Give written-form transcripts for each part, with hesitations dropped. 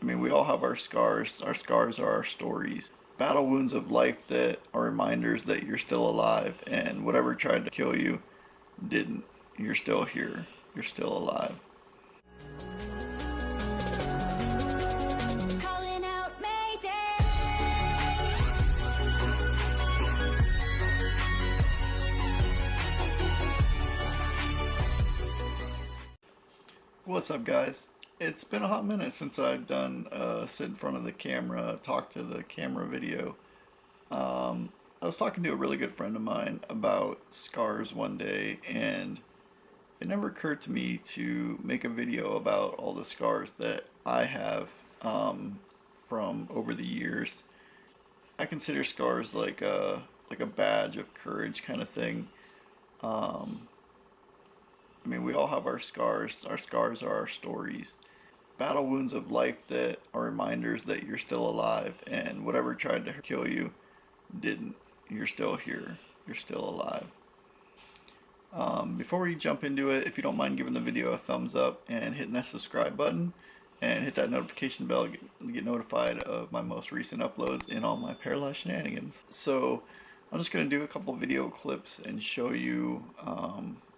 I mean, we all have our scars. Our scars are our stories. Battle wounds of life that are reminders that you're still alive, and whatever tried to kill you didn't. You're still here. You're still alive. Calling out Mayday. What's up, guys? It's been a hot minute since I've done sit in front of the camera, talk to the camera video. I was talking to a really good friend of mine about scars one day, and it never occurred to me to make a video about all the scars that I have from over the years. I consider scars like a badge of courage kind of thing. I mean, we all have our scars. Our scars are our stories. Battle wounds of life that are reminders that you're still alive, and whatever tried to kill you didn't. You're still here. You're still alive. Before we jump into it, if you don't mind giving the video a thumbs up and hitting that subscribe button and hit that notification bell to get notified of my most recent uploads and all my paralyzed shenanigans. So I'm just going to do a couple video clips and show you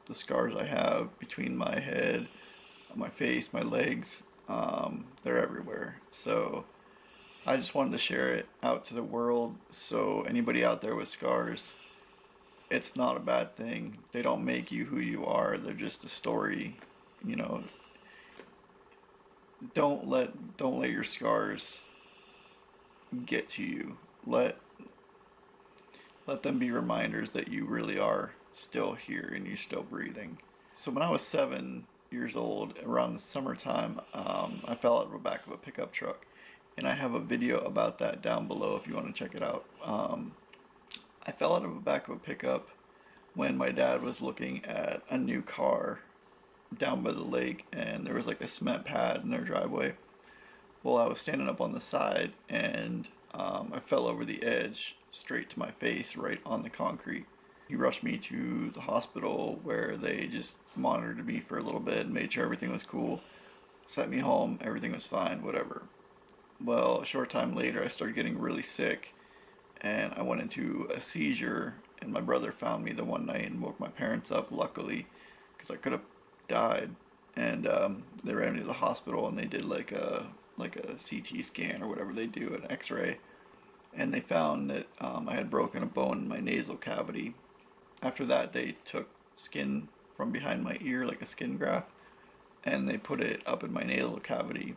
the scars I have between my head, my face, my legs. They're everywhere. So I just wanted to share it out to the world. So anybody out there with scars, it's not a bad thing. They don't make you who you are. They're just a story. You know, don't let your scars get to you. Let them be reminders that you really are still here and you're still breathing. So when I was 7 years old, around the summertime, I fell out of the back of a pickup truck, and I have a video about that down below if you want to check it out. I fell out of the back of a pickup when my dad was looking at a new car down by the lake, and there was like a cement pad in their driveway. Well, I was standing up on the side, and I fell over the edge straight to my face right on the concrete. He rushed me to the hospital, where they just monitored me for a little bit and made sure everything was cool. Sent me home, everything was fine, whatever. Well, a short time later, I started getting really sick, and I went into a seizure, and my brother found me the one night and woke my parents up, luckily, because I could have died. And they ran me to the hospital, and they did like a CT scan or whatever they do, an x-ray, and they found that I had broken a bone in my nasal cavity. After that, they took skin from behind my ear, like a skin graft, and they put it up in my nasal cavity.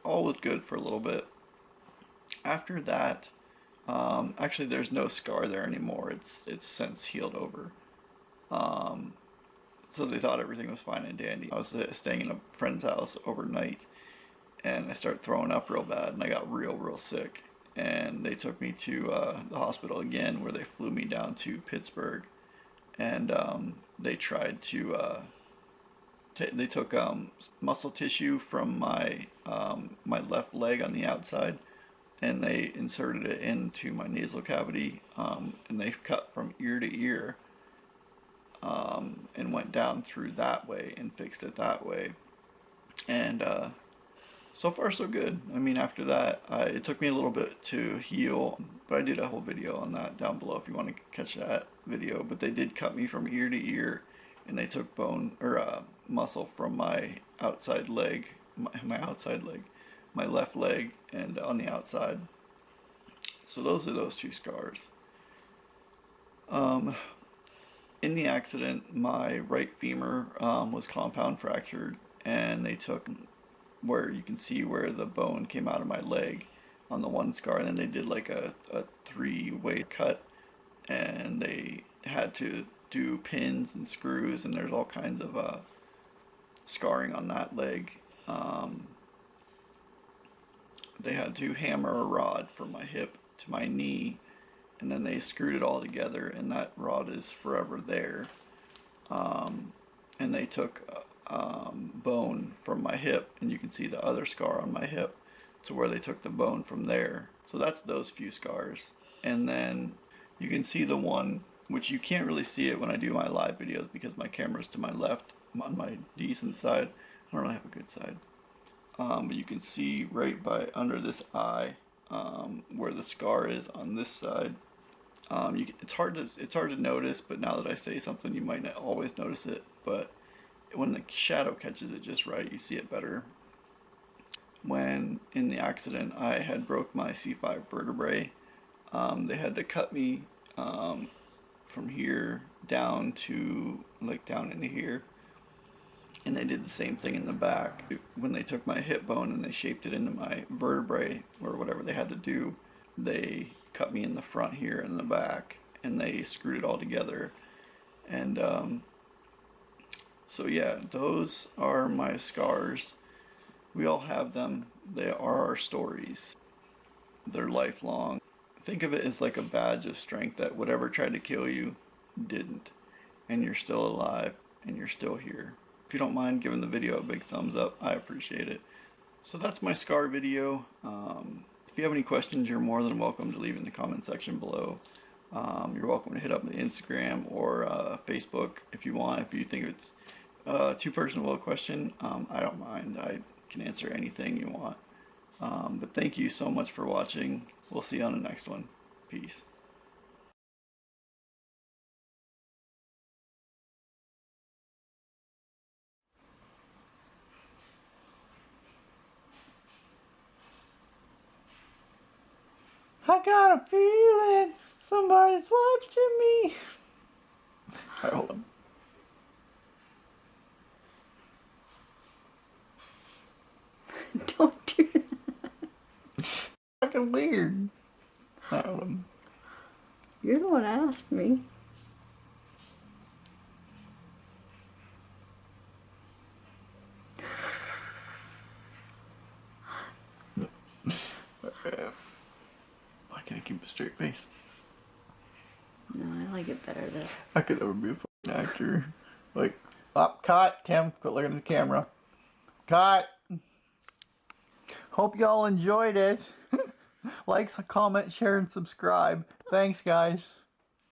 All was good for a little bit. After that, actually there's no scar there anymore. It's since healed over. So they thought everything was fine and dandy. I was staying in a friend's house overnight, and I started throwing up real bad, and I got real sick. And they took me to the hospital again, where they flew me down to Pittsburgh, and they tried to they took muscle tissue from my my left leg on the outside, and they inserted it into my nasal cavity, and they cut from ear to ear, and went down through that way and fixed it that way. And so far so good. I mean, after that, it took me a little bit to heal, but I did a whole video on that down below if you want to catch that video. But they did cut me from ear to ear, and they took bone or muscle from my outside leg, my outside leg, my left leg, and on the outside. So those are those two scars. In the accident, my right femur was compound fractured, and they took where you can see where the bone came out of my leg on the one scar, and then they did like a 3-way cut, and they had to do pins and screws, and there's all kinds of scarring on that leg. They had to hammer a rod from my hip to my knee, and then they screwed it all together, and that rod is forever there. And they took bone from my hip, and you can see the other scar on my hip to where they took the bone from there. So that's those few scars. And then you can see the one, which you can't really see it when I do my live videos because my camera's to my left on my decent side. I don't really have a good side. But you can see right by under this eye where the scar is on this side. It's hard to notice, but now that I say something, you might not always notice it. But when the shadow catches it just right, you see it better. When in the accident, I had broke my C5 vertebrae. They had to cut me from here down to down into here, and they did the same thing in the back. When they took my hip bone and they shaped it into my vertebrae or whatever they had to do, they cut me in the front here and the back, and they screwed it all together. And so yeah, those are my scars. We all have them. They are our stories. They're lifelong. Think of it as like a badge of strength that whatever tried to kill you didn't, and you're still alive and you're still here. If you don't mind giving the video a big thumbs up, I appreciate it. So that's my scar video. If you have any questions, you're more than welcome to leave in the comment section below. You're welcome to hit up my Instagram or Facebook if you want. If you think it's too personal a question, I don't mind. I can answer anything you want. But thank you so much for watching. We'll see you on the next one. Peace. I got a feeling somebody's watching me. Alright, hold on. Don't do that. Fucking weird. Hold on. You're the one who asked me. Why can't I keep a straight face? No, I like it better this. I could never be a fucking actor. Like, cut, Tim. Quit looking at the camera. Cut. Hope y'all enjoyed it. Like, comment, share, and subscribe. Thanks, guys.